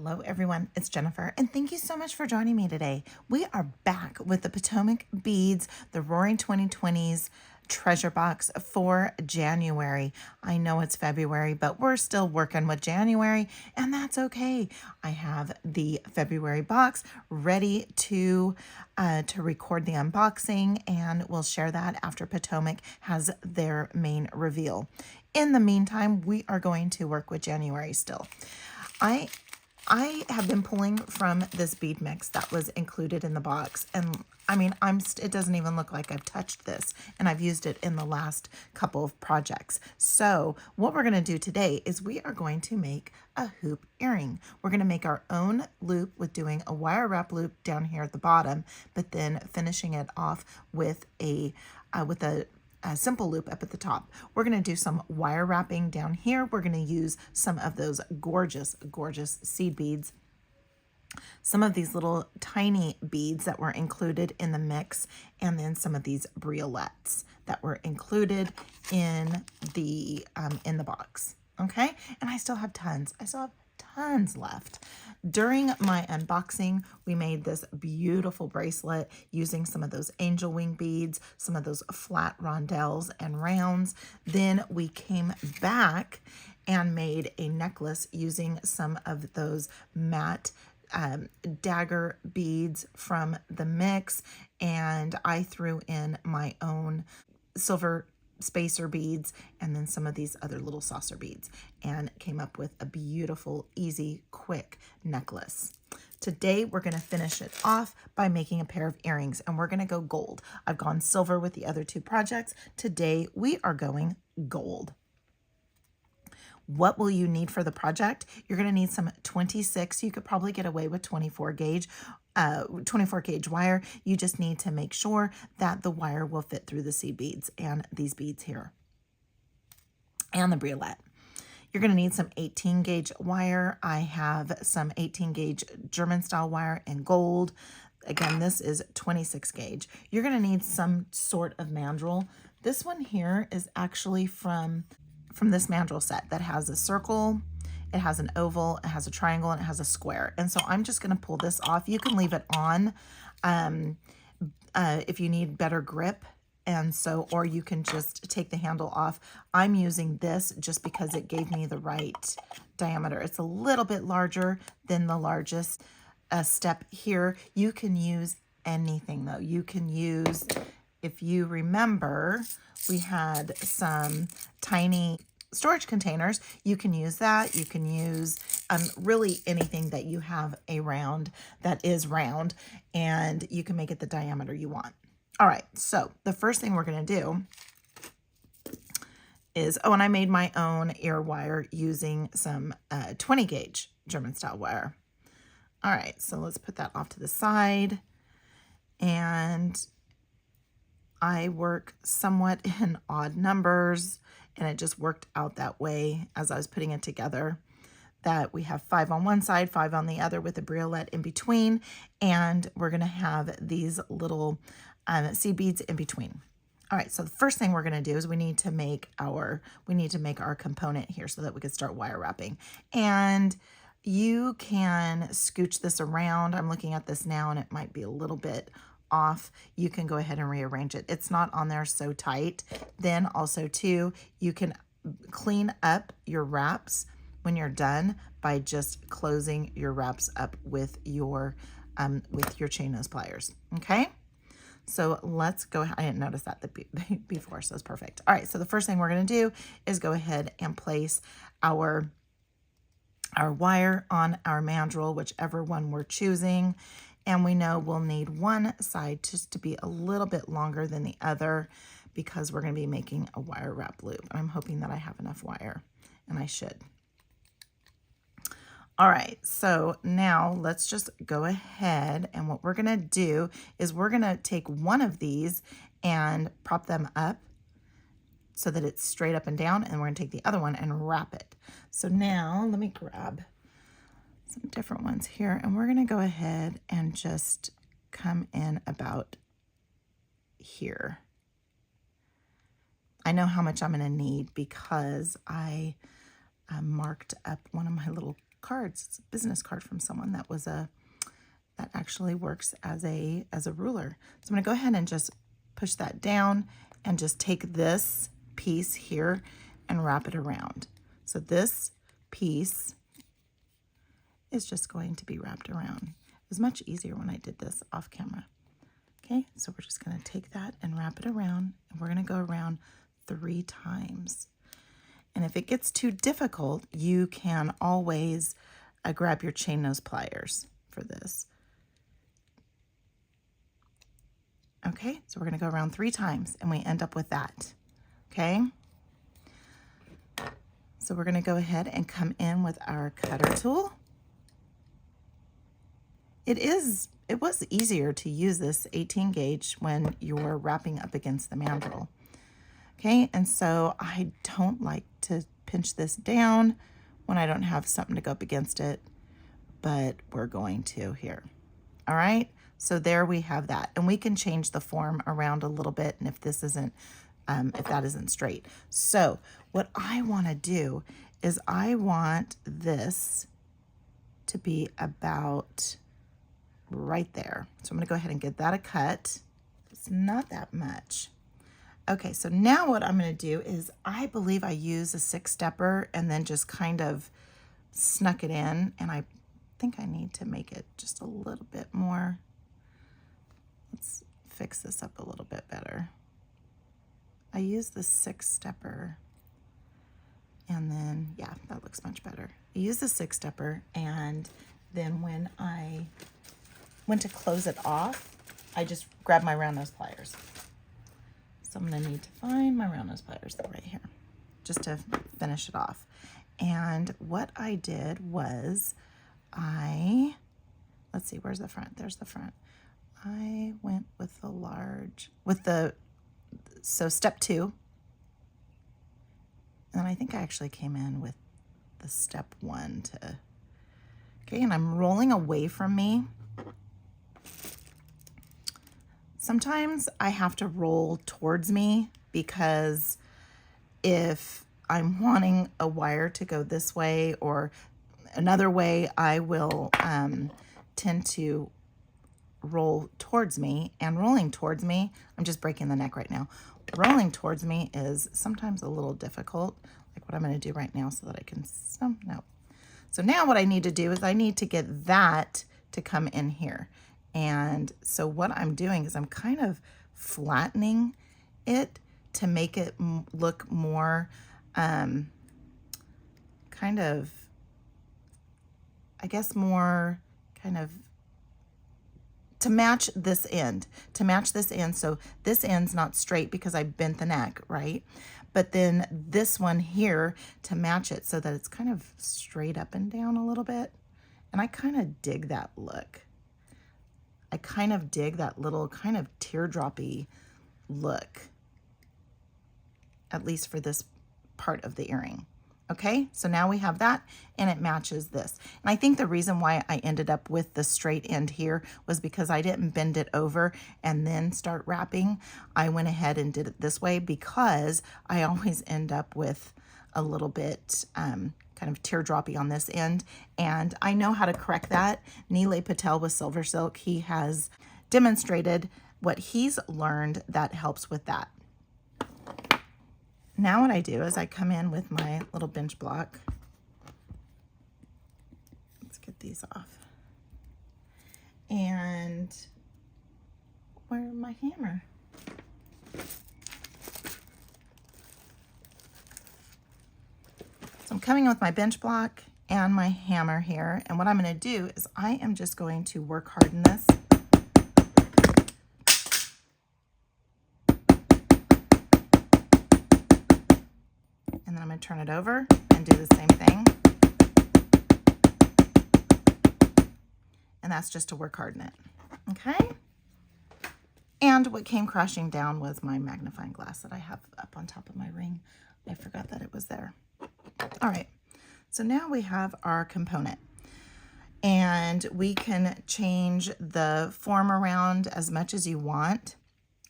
Hello everyone, it's Jennifer, and thank you so much for joining me today. We are back with the Potomac Beads, the Roaring 2020s treasure box for January. I know it's February, but we're still working with January, and that's okay. I have the February box ready to record the unboxing, and we'll share that after Potomac has their main reveal. In the meantime, we are going to work with January still. I have been pulling from this bead mix that was included in the box, and I mean, it doesn't even look like I've touched this, and I've used it in the last couple of projects. So what we're going to do today is we are going to make a hoop earring. We're going to make our own loop with doing a wire wrap loop down here at the bottom, but then finishing it off with a simple loop up at the top. We're going to do some wire wrapping down here. We're going to use some of those gorgeous, gorgeous seed beads. Some of these little tiny beads that were included in the mix, and then some of these briolettes that were included in the box. Okay, and I still have tons. I still have tons left. During my unboxing, we made this beautiful bracelet using some of those angel wing beads, some of those flat rondelles and rounds. Then we came back and made a necklace using some of those matte dagger beads from the mix, and I threw in my own silver spacer beads and then some of these other little saucer beads, and came up with a beautiful, easy, quick necklace. Today we're going to finish it off by making a pair of earrings, and we're going to go gold. I've gone silver with the other two projects. Today we are going gold. What will you need for the project? You're going to need some 26. You could probably get away with 24 gauge wire. You just need to make sure that the wire will fit through the seed beads and these beads here and the briolet. You're going to need some 18 gauge wire. I have some 18 gauge German style wire in gold. Again, this is 26 gauge. You're going to need some sort of mandrel. This one here is actually from this mandrel set that has a circle, it has an oval, it has a triangle, and it has a square. And so I'm just going to pull this off. You can leave it on if you need better grip, and so, or you can just take the handle off. I'm using this just because it gave me the right diameter. It's a little bit larger than the largest step here. You can use anything though. You can use, if you remember, we had some tiny storage containers. You can use that. You can use really anything that you have around that is round, and you can make it the diameter you want. All right, so the first thing we're going to do is, and I made my own ear wire using some 20 gauge German style wire. All right, so let's put that off to the side, and I work somewhat in odd numbers, and it just worked out that way as I was putting it together, that we have 5 on one side, 5 on the other with a briolet in between, and we're going to have these little seed beads in between. All right, so the first thing we're going to do is we need to make our component here so that we can start wire wrapping. And you can scooch this around. I'm looking at this now and it might be a little bit off. You can go ahead and rearrange it. It's not on there so tight. Then also too, you can clean up your wraps when you're done by just closing your wraps up with your chain nose pliers. Okay, so let's go ahead. I didn't notice that before, so it's perfect. All right, so the first thing we're going to do is go ahead and place our wire on our mandrel, whichever one we're choosing. And we know we'll need one side just to be a little bit longer than the other because we're going to be making a wire wrap loop. I'm hoping that I have enough wire, and I should. All right, so now let's just go ahead, and what we're going to do is we're going to take one of these and prop them up so that it's straight up and down, and we're going to take the other one and wrap it. So now let me grab some different ones here, and we're going to go ahead and just come in about here. I know how much I'm going to need because I marked up one of my little cards. It's a business card from someone that was that actually works as a ruler. So I'm going to go ahead and just push that down and just take this piece here and wrap it around. So this piece is just going to be wrapped around. It was much easier when I did this off camera. Okay, so we're just going to take that and wrap it around, and we're going to go around 3 times. And if it gets too difficult, you can always grab your chain nose pliers for this. Okay, so we're going to go around 3 times, and we end up with that. Okay, so we're going to go ahead and come in with our cutter tool. It was easier to use this 18 gauge when you're wrapping up against the mandrel. Okay, and so I don't like to pinch this down when I don't have something to go up against it, but we're going to here. All right, so there we have that, and we can change the form around a little bit, and if this isn't, if that isn't straight. So what I want to do is I want this to be about right there. So I'm going to go ahead and give that a cut. It's not that much. Okay, so now what I'm going to do is I believe I use a 6-stepper and then just kind of snuck it in, and I think I need to make it just a little bit more. Let's fix this up a little bit better. I use the 6-stepper, and then, yeah, that looks much better. I use the 6-stepper, and then when I went to close it off, I just grabbed my round nose pliers. So I'm going to need to find my round nose pliers right here just to finish it off. And what I did was let's see, where's the front? There's the front. I went with so step 2. And I think I actually came in with the step 1 to, okay, and I'm rolling away from me. Sometimes I have to roll towards me because if I'm wanting a wire to go this way or another way, I will tend to roll towards me. And rolling towards me, I'm just breaking the neck right now. Rolling towards me is sometimes a little difficult, like what I'm going to do right now so that I can, no. So now what I need to do is I need to get that to come in here. And so what I'm doing is I'm kind of flattening it to make it look more kind of, I guess more kind of to match this end, so this end's not straight because I bent the neck, right? But then this one here to match it so that it's kind of straight up and down a little bit. And I kind of dig that look. I kind of dig that little kind of teardroppy look, at least for this part of the earring. Okay, so now we have that and it matches this. And I think the reason why I ended up with the straight end here was because I didn't bend it over and then start wrapping. I went ahead and did it this way because I always end up with a little bit kind of teardroppy on this end, and I know how to correct that. Neelay Patel with Silver Silk, he has demonstrated what he's learned that helps with that. Now what I do is I come in with my little bench block. Let's get these off. And where's my hammer? So I'm coming in with my bench block and my hammer here. And what I'm going to do is I am just going to work harden this. And then I'm going to turn it over and do the same thing. And that's just to work harden it. Okay? And what came crashing down was my magnifying glass that I have up on top of my ring. I forgot that it was there. All right, so now we have our component, and we can change the form around as much as you want.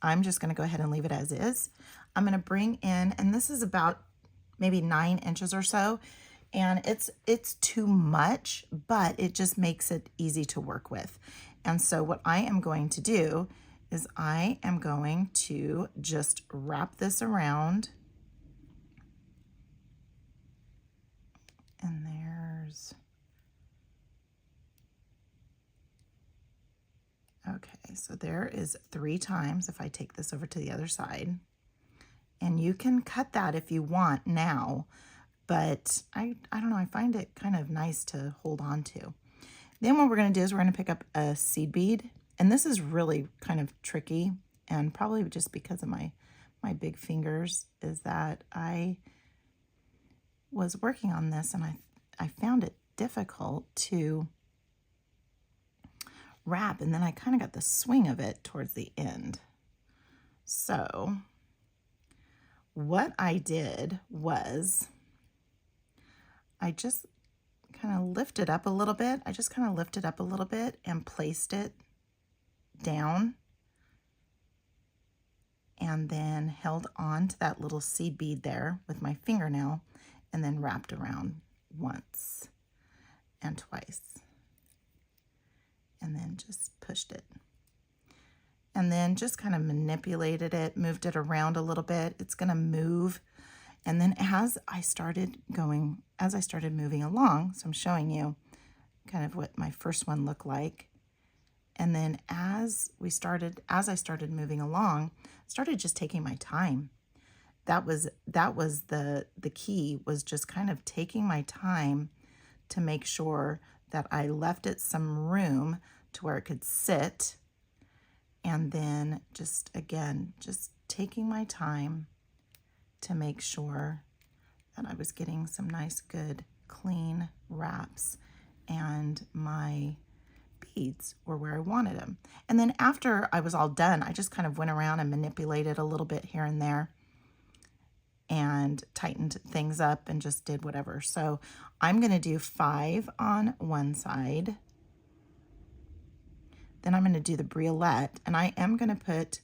I'm just going to go ahead and leave it as is. I'm going to bring in, and this is about maybe 9 inches or so. And it's too much, but it just makes it easy to work with. And so what I am going to do is I am going to just wrap this around. And there's, okay, so there is 3 times if I take this over to the other side. And you can cut that if you want now, but I don't know, I find it kind of nice to hold on to. Then what we're going to do is we're going to pick up a seed bead, and this is really kind of tricky, and probably just because of my big fingers, is that I was working on this and I found it difficult to wrap, and then I kind of got the swing of it towards the end. So what I did was I just kind of lifted up a little bit. I just kind of lifted up a little bit and placed it down, and then held on to that little seed bead there with my fingernail, and then wrapped around once and twice, and then just pushed it. And then just kind of manipulated it, moved it around a little bit. It's going to move. And then as I started moving along, so I'm showing you kind of what my first one looked like. And then as I started moving along, started just taking my time. That was the key, was just kind of taking my time to make sure that I left it some room to where it could sit. And then just, again, just taking my time to make sure that I was getting some nice, good, clean wraps, and my beads were where I wanted them. And then after I was all done, I just kind of went around and manipulated a little bit here and there and tightened things up and just did whatever. So I'm going to do 5 on one side. Then I'm going to do the briolette, and I am going to put,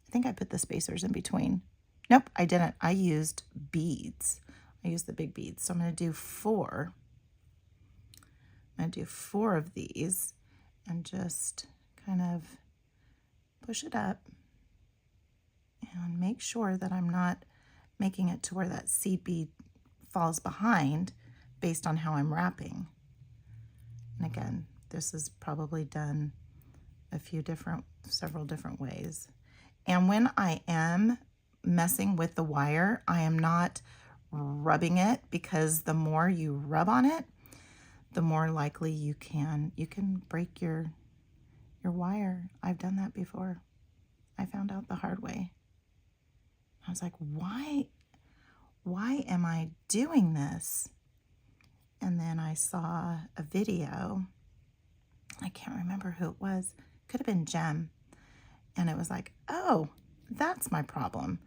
I think I put the spacers in between. Nope, I didn't. I used beads. I used the big beads. So I'm going to do 4. I'm going to do 4 of these and just kind of push it up and make sure that I'm not making it to where that seed bead falls behind based on how I'm wrapping. And again, this is probably done several different ways. And when I am messing with the wire, I am not rubbing it, because the more you rub on it, the more likely you can break your wire. I've done that before. I found out the hard way. I was like, why am I doing this? And then I saw a video. I can't remember who it was. Could have been Jem. And it was like, oh, that's my problem.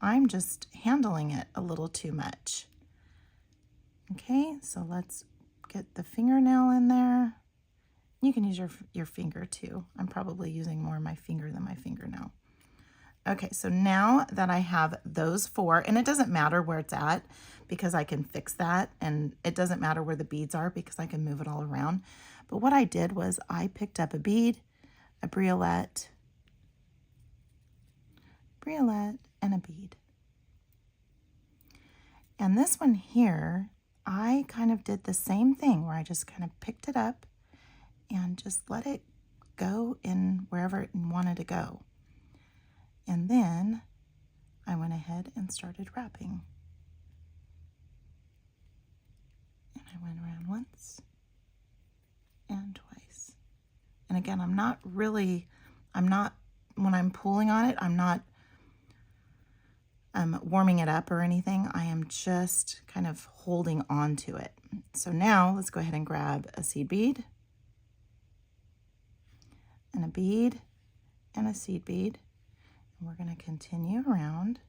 I'm just handling it a little too much. Okay, so let's get the fingernail in there. You can use your finger too. I'm probably using more of my finger than my fingernail. Okay, so now that I have those 4, and it doesn't matter where it's at because I can fix that, and it doesn't matter where the beads are because I can move it all around. But what I did was I picked up a bead, a briolette, and a bead. And this one here, I kind of did the same thing where I just kind of picked it up and just let it go in wherever it wanted to go. And then I went ahead and started wrapping. And I went around once and twice. And again, when I'm pulling on it, I'm not warming it up or anything. I am just kind of holding on to it. So now let's go ahead and grab a seed bead and a bead and a seed bead. And we're going to continue around.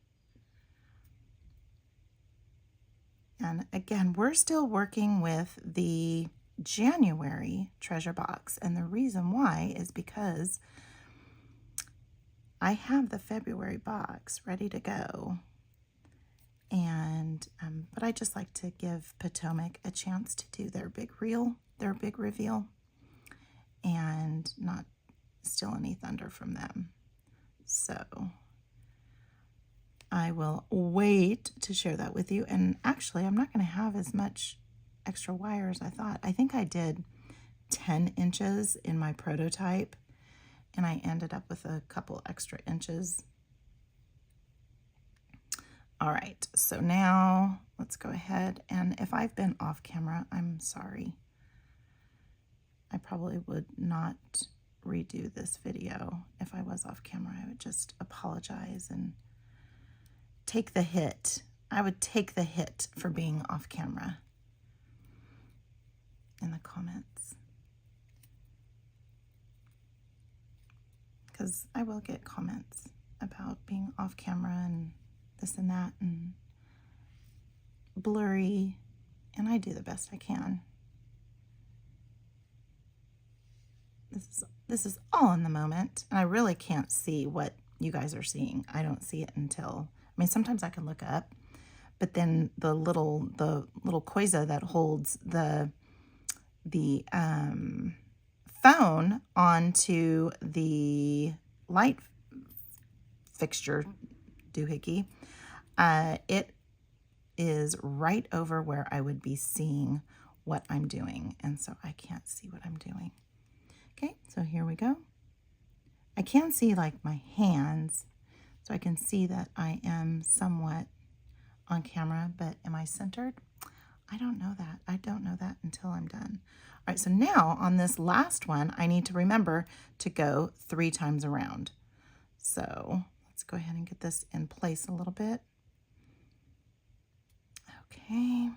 And again, we're still working with the January treasure box. And the reason why is because I have the February box ready to go. And I'm But I just like to give Potomac a chance to do their big reveal, and not steal any thunder from them. So I will wait to share that with you. And actually, I'm not going to have as much extra wire as I thought. I think I did 10 inches in my prototype, and I ended up with a couple extra inches. All right, so now let's go ahead, and if I've been off camera, I'm sorry. I probably would not redo this video. If I was off camera, I would just apologize and take the hit. I would take the hit for being off camera in the comments, because I will get comments about being off camera and this and that and blurry, and I do the best I can. This is all in the moment, and I really can't see what you guys are seeing. I don't see it until, I mean, sometimes I can look up, but then the little Koiza that holds the phone onto the light fixture doohickey, it is right over where I would be seeing what I'm doing, and so I can't see what I'm doing. Okay, so here we go. I can see like my hands, so I can see that I am somewhat on camera, but am I centered? I don't know that. I don't know that until I'm done. All right, so now on this last one, I need to remember to go 3 times around. So let's go ahead and get this in place a little bit. Okay.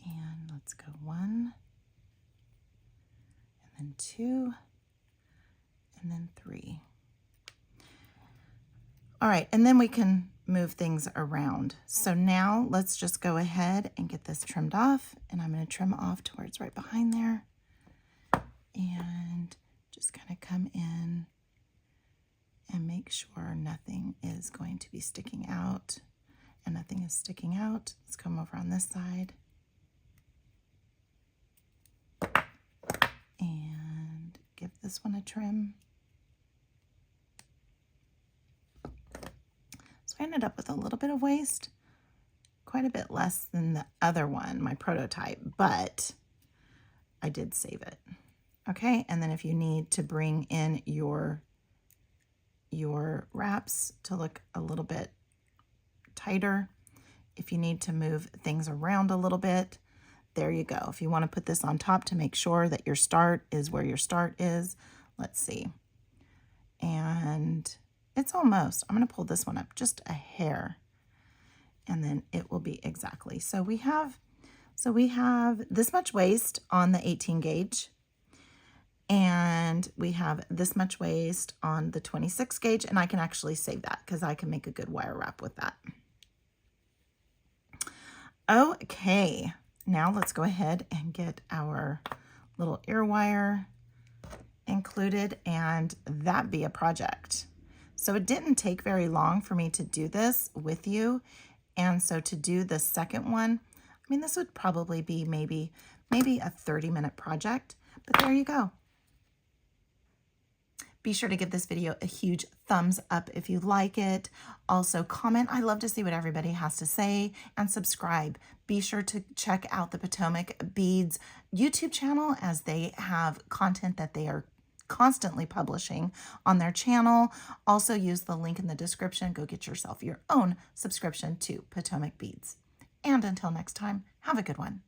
And let's go 1, and then 2, and then 3. All right, and then we can move things around. So now let's just go ahead and get this trimmed off, and I'm going to trim off towards right behind there, and just kind of come in and make sure nothing is going to be sticking out, and nothing is sticking out. Let's come over on this side and give this one a trim. So I ended up with a little bit of waste, quite a bit less than the other one, my prototype, but I did save it. Okay, and then if you need to bring in your wraps to look a little bit tighter, if you need to move things around a little bit, there you go. If you want to put this on top to make sure that your start is where your start is, let's see. And it's almost, I'm going to pull this one up just a hair, and then it will be exactly. So we have this much waste on the 18 gauge, and we have this much waste on the 26 gauge, and I can actually save that because I can make a good wire wrap with that. Okay, now let's go ahead and get our little ear wire included, and that be a project. So it didn't take very long for me to do this with you, and so to do the second one, I mean, this would probably be maybe a 30-minute project, but there you go. Be sure to give this video a huge thumbs up if you like it. Also comment. I love to see what everybody has to say, and subscribe. Be sure to check out the Potomac Beads YouTube channel, as they have content that they are constantly publishing on their channel. Also use the link in the description. Go get yourself your own subscription to Potomac Beads. And until next time, have a good one.